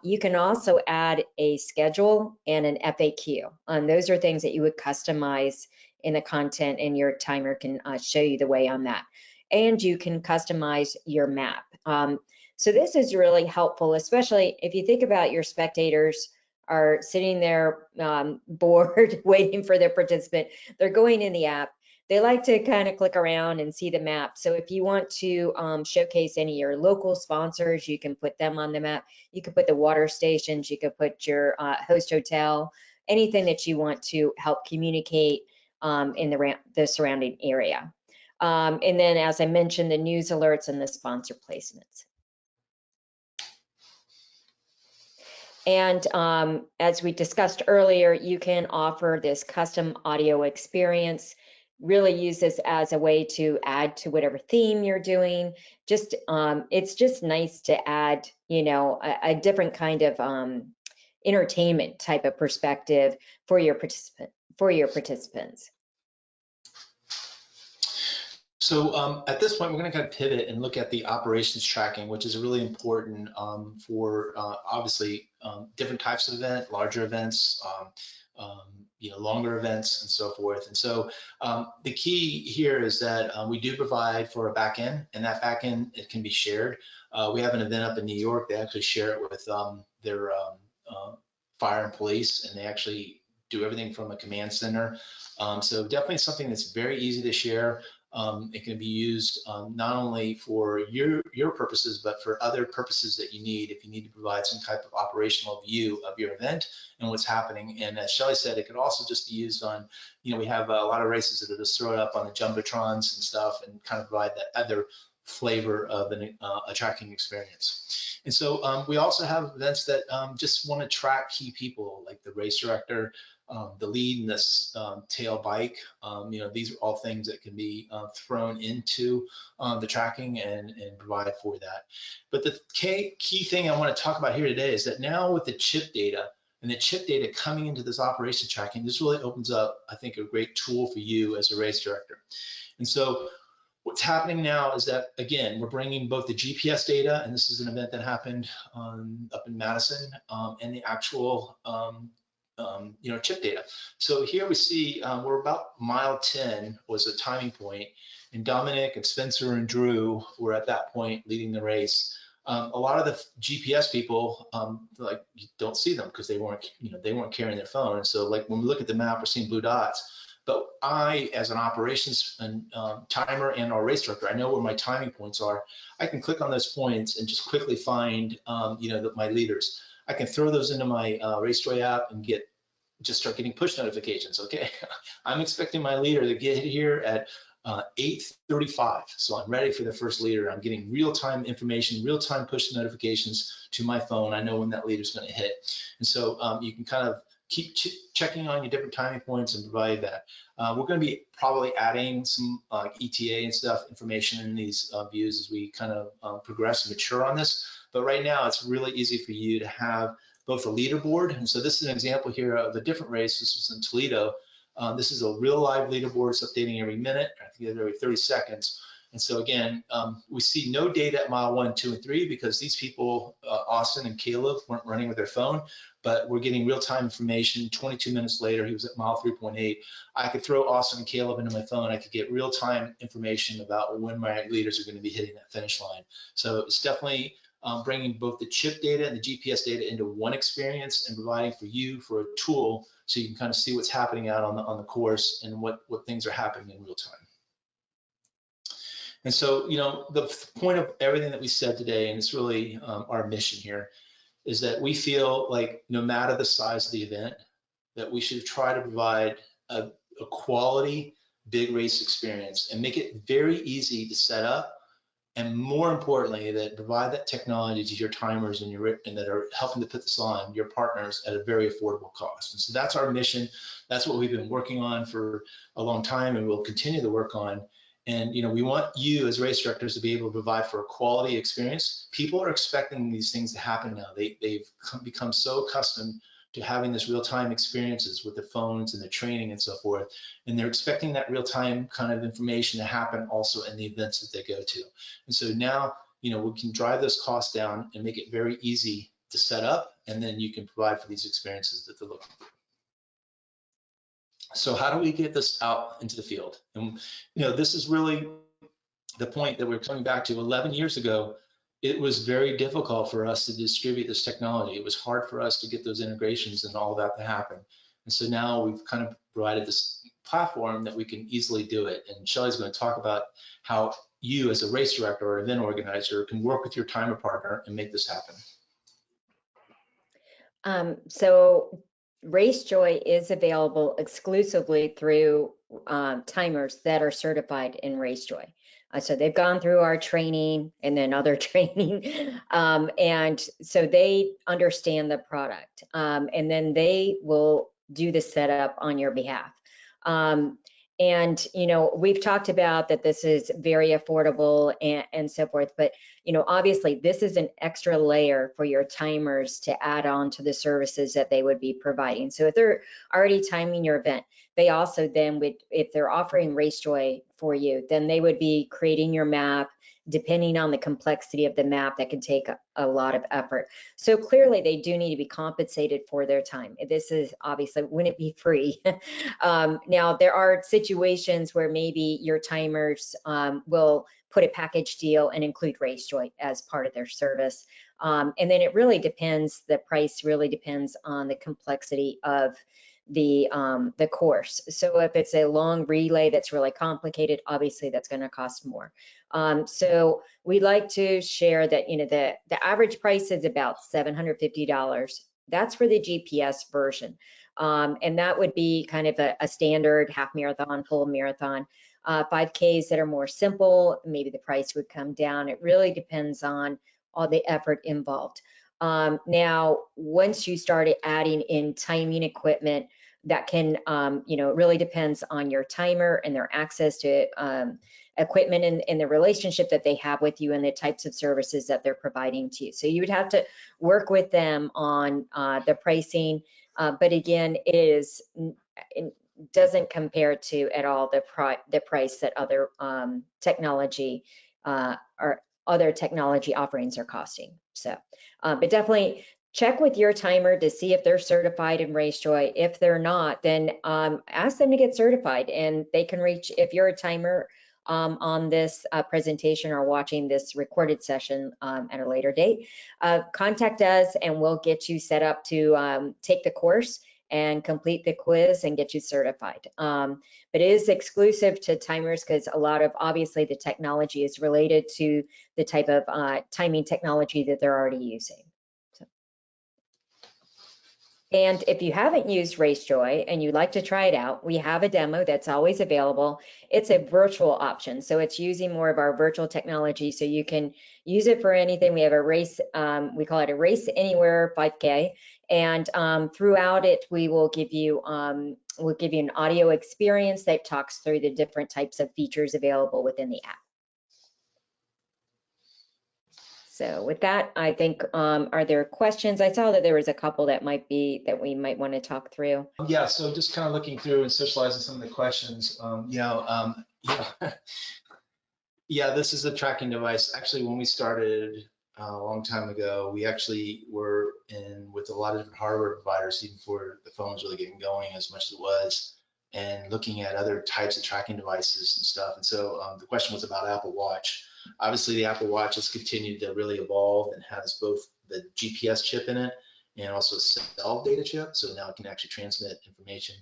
You can also add a schedule and an FAQ. Those are things that you would customize in the content, and your timer can show you the way on that. And you can customize your map. So this is really helpful, especially if you think about your spectators are sitting there bored, waiting for their participant. They're going in the app. They like to kind of click around and see the map. So if you want to showcase any of your local sponsors, you can put them on the map. You could put the water stations, you could put your host hotel, anything that you want to help communicate in the surrounding area. And then, as I mentioned, the news alerts and the sponsor placements. And as we discussed earlier, you can offer this custom audio experience. Really use this as a way to add to whatever theme you're doing. Just it's just nice to add, you know, a different kind of entertainment type of perspective for your participants. So at this point, we're going to kind of pivot and look at the operations tracking, which is really important for obviously different types of event, larger events, you know, longer events, and so forth. And so the key here is that we do provide for a backend, and that backend, it can be shared. We have an event up in New York. They actually share it with their fire and police, and they actually do everything from a command center. So definitely something that's very easy to share. It can be used not only for your purposes, but for other purposes that you need. If you need to provide some type of operational view of your event and what's happening. And as Shelly said, it could also just be used on, you know, we have a lot of races that are just thrown up on the jumbotrons and stuff, and kind of provide that other flavor of a tracking experience. And so we also have events that just want to track key people, like the race director, the lead, and this tail bike. You know, these are all things that can be thrown into the tracking and provide for that. But the key thing I want to talk about here today is that now with the chip data, and the chip data coming into this operation tracking, this really opens up, I think, a great tool for you as a race director. And so what's happening now is that, again, we're bringing both the GPS data, and this is an event that happened up in Madison, and the actual you know, chip data. So here we see we're about mile 10 was the timing point, and Dominic and Spencer and Drew were at that point leading the race. A lot of the GPS people, like, you don't see them because they weren't, you know, they weren't carrying their phone. And so, like, when we look at the map, we're seeing blue dots. But I, as an operations and timer and our race director, I know where my timing points are. I can click on those points and just quickly find, you know, my leaders. I can throw those into my RaceJoy app and just start getting push notifications. Okay, I'm expecting my leader to get here at 8:35, so I'm ready for the first leader. I'm getting real-time information, real-time push notifications to my phone. I know when that leader is going to hit, and so you can kind of keep checking on your different timing points and provide that. We're going to be probably adding some ETA and stuff information in these views as we kind of progress and mature on this. But right now, it's really easy for you to have both a leaderboard, and so this is an example here of a different race. This was in Toledo. This is a real live leaderboard. It's updating every minute, I think every 30 seconds. And so again, we see no data at mile 1, 2, and 3 because these people, Austin and Caleb, weren't running with their phone, but we're getting real-time information. 22 minutes later, he was at mile 3.8. I could throw Austin and Caleb into my phone. I could get real-time information about when my leaders are going to be hitting that finish line. So it's definitely bringing both the chip data and the GPS data into one experience and providing for you for a tool so you can kind of see what's happening out on the course and what things are happening in real time. And so, you know, the point of everything that we said today, and it's really our mission here, is that we feel like no matter the size of the event, that we should try to provide a quality big race experience and make it very easy to set up, and more importantly, that provide that technology to your timers and that are helping to put this on your partners at a very affordable cost. And so that's our mission. That's what we've been working on for a long time, and we'll continue to work on. And you know, we want you as race directors to be able to provide for a quality experience. People are expecting these things to happen now. They've become so accustomed to having this real-time experiences with the phones and the training and so forth, and they're expecting that real-time kind of information to happen also in the events that they go to. And so now, you know, we can drive those costs down and make it very easy to set up, and then you can provide for these experiences that they're looking for. So how do we get this out into the field? And you know, this is really the point that we're coming back to. 11 years ago, it was very difficult for us to distribute this technology. It was hard for us to get those integrations and all that to happen. And so now we've kind of provided this platform that we can easily do it. And Shelly's going to talk about how you as a race director or event organizer can work with your timer partner and make this happen. So RaceJoy is available exclusively through timers that are certified in RaceJoy. So they've gone through our training and then other training. And so they understand the product. And then they will do the setup on your behalf. And, you know, we've talked about that this is very affordable and so forth, but, you know, obviously this is an extra layer for your timers to add on to the services that they would be providing. So if they're already timing your event, they also then would, if they're offering RaceJoy for you, then they would be creating your map. Depending on the complexity of the map, that can take a lot of effort. So clearly they do need to be compensated for their time. This is obviously, wouldn't be free. Now there are situations where maybe your timers will put a package deal and include RaceJoy as part of their service. And then it really depends, the price really depends on the complexity of the course. So if it's a long relay that's really complicated, obviously that's going to cost more. So we like to share that, you know, the average price is about $750. That's for the GPS version. And that would be kind of a standard half marathon, full marathon. 5Ks that are more simple, maybe the price would come down. It really depends on all the effort involved. Now, once you started adding in timing equipment, that can, you know, it really depends on your timer and their access to equipment and the relationship that they have with you and the types of services that they're providing to you. So you would have to work with them on the pricing, but again, it doesn't compare to at all the price that other technology or other technology offerings are costing. So, but definitely check with your timer to see if they're certified in RaceJoy. If they're not, then ask them to get certified, and they can reach, if you're a timer on this presentation or watching this recorded session at a later date, contact us and we'll get you set up to take the course and complete the quiz and get you certified. But it is exclusive to timers because a lot of, obviously the technology is related to the type of timing technology that they're already using. So. And if you haven't used RaceJoy and you'd like to try it out, we have a demo that's always available. It's a virtual option, so it's using more of our virtual technology, so you can use it for anything. We have a race, we call it a Race Anywhere 5K, and throughout it, we will give you an audio experience that talks through the different types of features available within the app. So with that, I think, are there questions? I saw that there was a couple that we might want to talk through. Yeah, so just kind of looking through and socializing some of the questions. Yeah, this is a tracking device. Actually, when we started a long time ago, we actually were in with a lot of different hardware providers even before the phone was really getting going as much as it was. and looking at other types of tracking devices and stuff. And so the question was about Apple Watch. Obviously, the Apple Watch has continued to really evolve and has both the GPS chip in it and also a cell data chip. So now it can actually transmit information.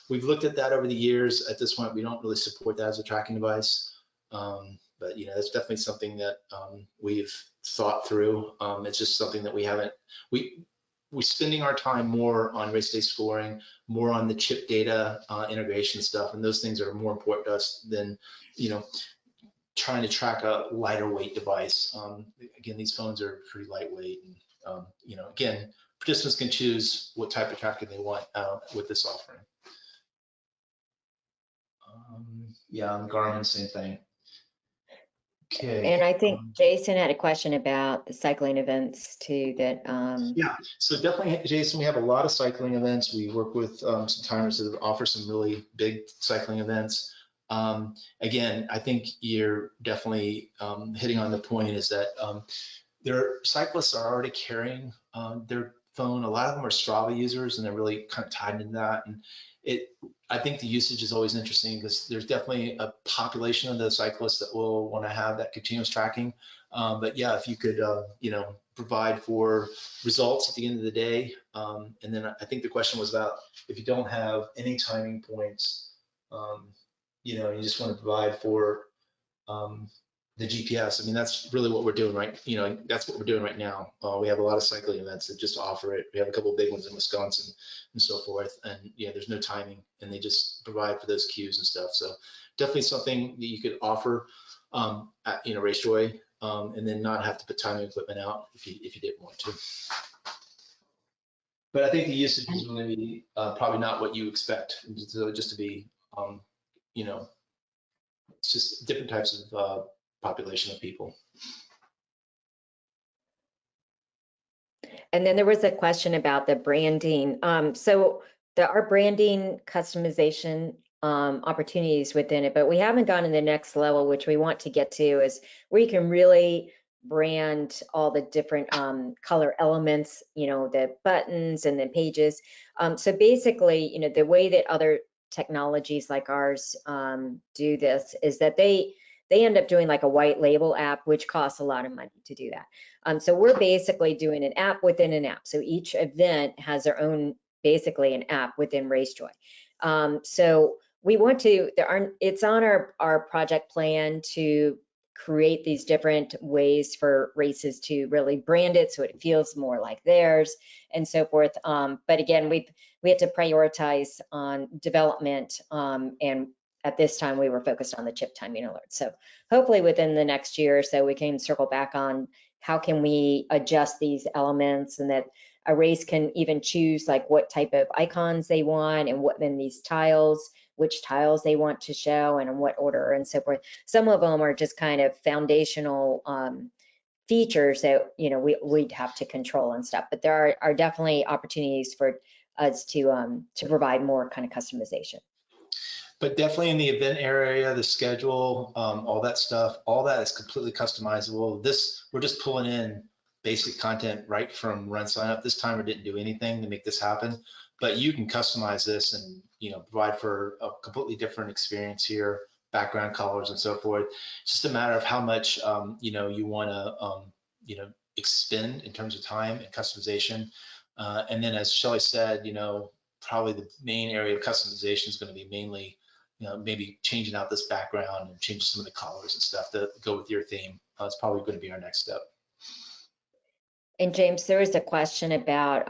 We've looked at that over the years. At this point, we don't really support that as a tracking device. But you know, that's definitely something that we've thought through. It's just something that we haven't, we're spending our time more on race day scoring, more on the chip data integration stuff, and those things are more important to us than, you know, trying to track a lighter weight device. Again, these phones are pretty lightweight, and you know, again, participants can choose what type of tracking they want with this offering. Yeah, on Garmin, same thing. Okay. And I think Jason had a question about the cycling events too. That yeah, so definitely, Jason, we have a lot of cycling events. We work with some timers that offer some really big cycling events. Again, I think you're definitely hitting on the point is that their cyclists are already carrying their phone. A lot of them are Strava users, and they're really kind of tied into that. And I think the usage is always interesting because there's definitely a population of the cyclists that will want to have that continuous tracking. But yeah, if you could, you know, provide for results at the end of the day. And then I think the question was about if you don't have any timing points, you know, you just want to provide for the GPS. I mean, that's really what we're doing, right? You know, that's what we're doing right now. We have a lot of cycling events that just offer it. We have a couple of big ones in Wisconsin and so forth. And yeah, there's no timing, and they just provide for those cues and stuff. So definitely something that you could offer at, you know, RaceJoy, and then not have to put timing equipment out if you didn't want to. But I think the usage is going to be probably not what you expect. So just to be, you know, it's just different types of population of people. And then there was a question about the branding. So there are branding customization opportunities within it, but we haven't gone to the next level, which we want to get to, is where you can really brand all the different color elements, you know, the buttons and the pages. So basically, you know, the way that other technologies like ours do this is that they end up doing like a white label app, which costs a lot of money to do that. So we're basically doing an app within an app. So each event has their own, basically an app within RaceJoy. So we want to, it's on our project plan to create these different ways for races to really brand it so it feels more like theirs and so forth. But again, we had to prioritize on development, and at this time we were focused on the chip timing alert. So hopefully within the next year or so we can circle back on how can we adjust these elements, and that a race can even choose like what type of icons they want and what then these tiles, which tiles they want to show and in what order and so forth. Some of them are just kind of foundational features that, you know, we'd have to control and stuff, but there are definitely opportunities for us to provide more kind of customization. But definitely in the event area, the schedule, all that stuff, all that is completely customizable. We're just pulling in basic content right from RunSignup. This time we didn't do anything to make this happen, but you can customize this and, you know, provide for a completely different experience here, background colors and so forth. It's just a matter of how much, you know, you want to, you know, expend in terms of time and customization. And then as Shelley said, you know, probably the main area of customization is going to be mainly, you know, maybe changing out this background and changing some of the colors and stuff to go with your theme. It's probably going to be our next step. And James, there was a question about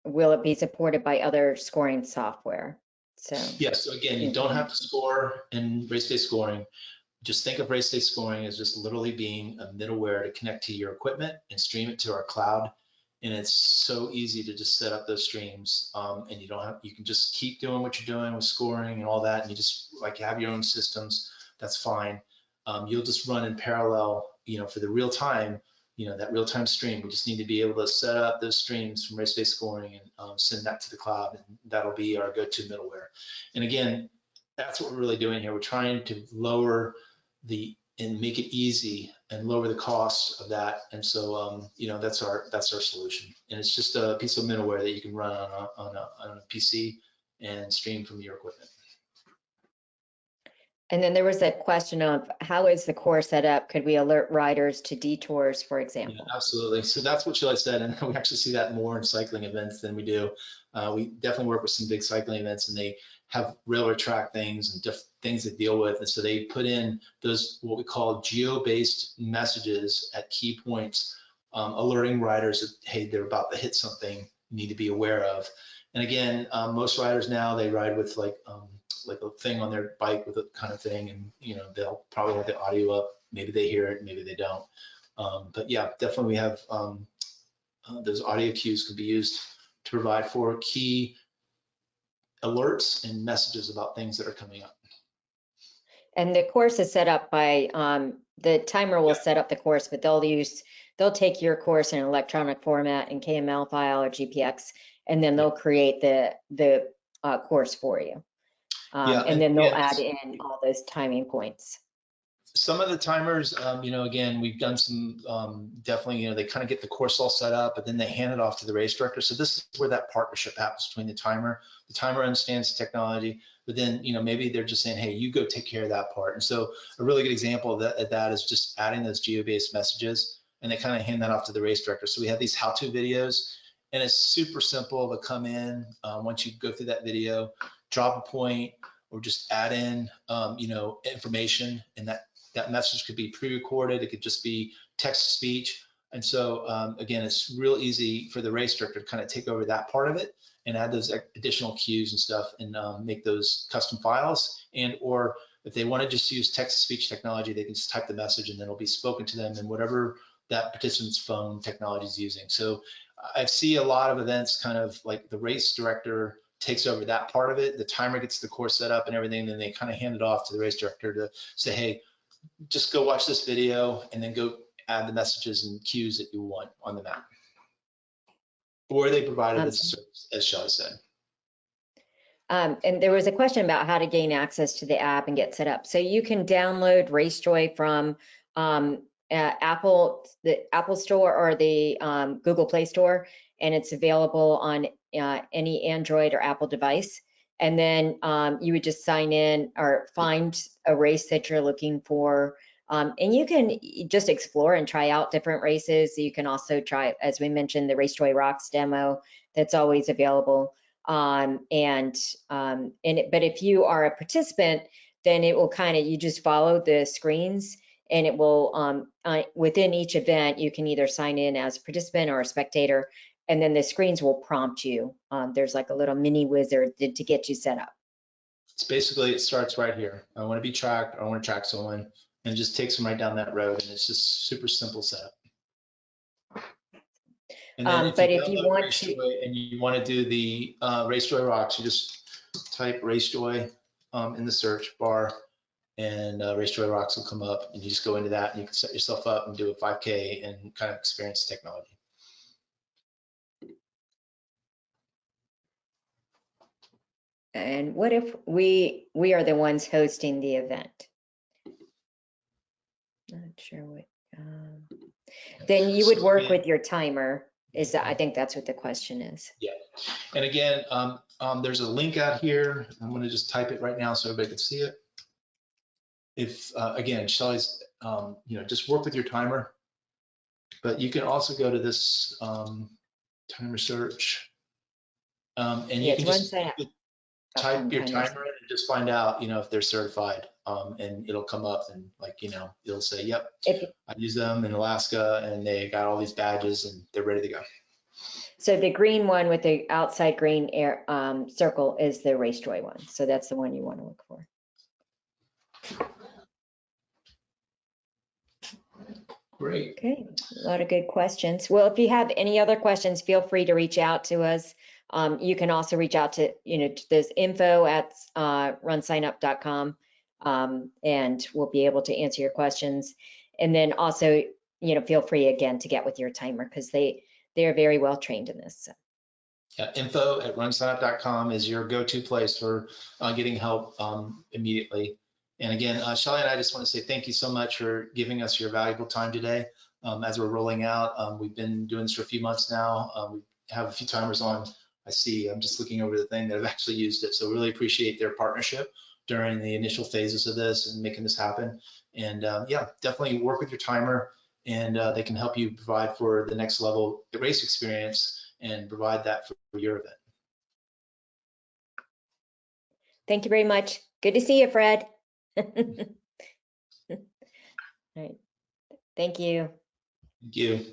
will it be supported by other scoring software? So yes, so again, you don't have to score in race day scoring. Just think of race day scoring as just literally being a middleware to connect to your equipment and stream it to our cloud. And it's so easy to just set up those streams, and you can just keep doing what you're doing with scoring and all that, and you just like have your own systems. That's fine. You'll just run in parallel, you know, for the real time, you know, that real time stream. We just need to be able to set up those streams from race day scoring and send that to the cloud, and that'll be our go-to middleware. And again, that's what we're really doing here. We're trying to lower and make it easy and lower the cost of that. And so, you know, that's our solution. And it's just a piece of middleware that you can run on a PC and stream from your equipment. And then there was that question of how is the course set up? Could we alert riders to detours, for example? Yeah, absolutely. So that's what Shelley said, and we actually see that more in cycling events than we do. We definitely work with some big cycling events, and they have railroad track things and things to deal with, and so they put in those what we call geo-based messages at key points, alerting riders that, hey, they're about to hit something you need to be aware of. And again, most riders now, they ride with like a thing on their bike with a kind of thing, and they'll probably have the audio up. Maybe they hear it, maybe they don't. But yeah, definitely we have those audio cues can be used to provide for key alerts and messages about things that are coming up. And the course is set up by, the timer will set up the course, but they'll take your course in an electronic format in KML file or GPX, and then they'll create the course for you. And then they'll add in all those timing points. Some of the timers, again, we've done some, definitely, they kind of get the course all set up, but then they hand it off to the race director. So this is where that partnership happens between the timer. The timer understands the technology, but then, maybe they're just saying, hey, you go take care of that part. And so a really good example of that is just adding those geo-based messages, and they kind of hand that off to the race director. So we have these how-to videos, and it's super simple to come in. Once you go through that video, drop a point, or just add in, information, and that message could be pre-recorded. It could just be text-to-speech. And so, again, it's real easy for the race director to kind of take over that part of it and add those additional cues and stuff, and make those custom files. And or if they want to just use text-to-speech technology, they can just type the message, and then it'll be spoken to them in whatever that participant's phone technology is using. So I see a lot of events kind of like the race director takes over that part of it. The timer gets the course set up and everything, and then they kind of hand it off to the race director to say, hey, just go watch this video and then go add the messages and cues that you want on the map. Or they provide it as a service, as Shelley said. And there was a question about how to gain access to the app and get set up. So you can download RaceJoy from the Apple Store or the Google Play Store, and it's available on any Android or Apple device. And then you would just sign in or find a race that you're looking for. And you can just explore and try out different races. You can also try, as we mentioned, the RaceJoy Rocks demo that's always available. But if you are a participant, then it will you just follow the screens, and it will, within each event, you can either sign in as a participant or a spectator, and then the screens will prompt you. There's like a little mini wizard to get you set up. It's basically, it starts right here. I want to be tracked, I want to track someone, and it just takes them right down that road, and it's just super simple setup. And then if you want RaceJoy and you want to do the RaceJoy Rocks, you just type RaceJoy in the search bar, and RaceJoy Rocks will come up, and you just go into that, and you can set yourself up and do a 5K and kind of experience the technology. And what if we are the ones hosting the event? Not sure what. Then you would work with your timer. I think that's what the question is. Yeah. And again, there's a link out here. I'm going to just type it right now so everybody can see it. If again, Shelley's, just work with your timer, but you can also go to this timer search, and you can just type your timer in and just find out, if they're certified, and it'll come up and it'll say, yep, I use them in Alaska and they got all these badges and they're ready to go. So the green one with the outside green circle is the RaceJoy one. So that's the one you want to look for. Great. Okay, a lot of good questions. Well, if you have any other questions, feel free to reach out to us. You can also reach out to, there's info@runsignup.com, and we'll be able to answer your questions. And then also, feel free again to get with your timer, because they are very well trained in this. So. Yeah, info@runsignup.com is your go-to place for getting help immediately. And again, Shelley and I just want to say thank you so much for giving us your valuable time today. As we're rolling out, we've been doing this for a few months now. We have a few timers on I see, I'm just looking over the thing that have actually used it. So really appreciate their partnership during the initial phases of this and making this happen. And yeah, definitely work with your timer, and they can help you provide for the next level race experience and provide that for your event. Thank you very much. Good to see you, Fred. All right. Thank you. Thank you.